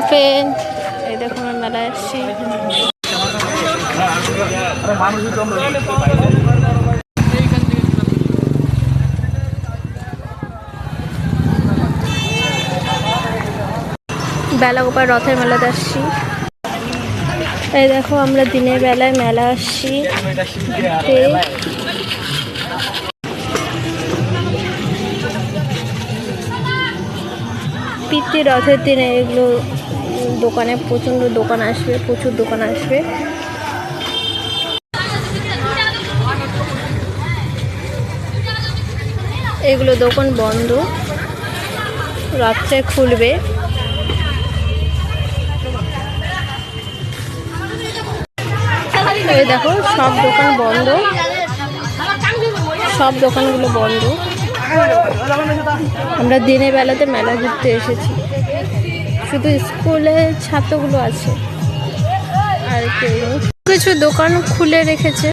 Friend, এই দেখো আমরা মেলায় আসছি। বেলাগোপাল রথের মেলাতে আসছি। এই দেখো আমরা দিনের বেলায় মেলা আসছি। পিতৃ রথের দিনে এগুলো দোকানে প্রচণ্ড দোকান আসবে, প্রচুর দোকান আসবে। এগুলো দোকান বন্ধ, রাত্রে খুলবে। এই দেখো সব দোকান বন্ধ, সব দোকানগুলো বন্ধ। আমরা দিনের বেলাতে মেলা ঘুরতে এসেছি, শুধু স্কুলের ছাত্রগুলো আছে আর কেউ। কিছু দোকান খুলে রেখেছে।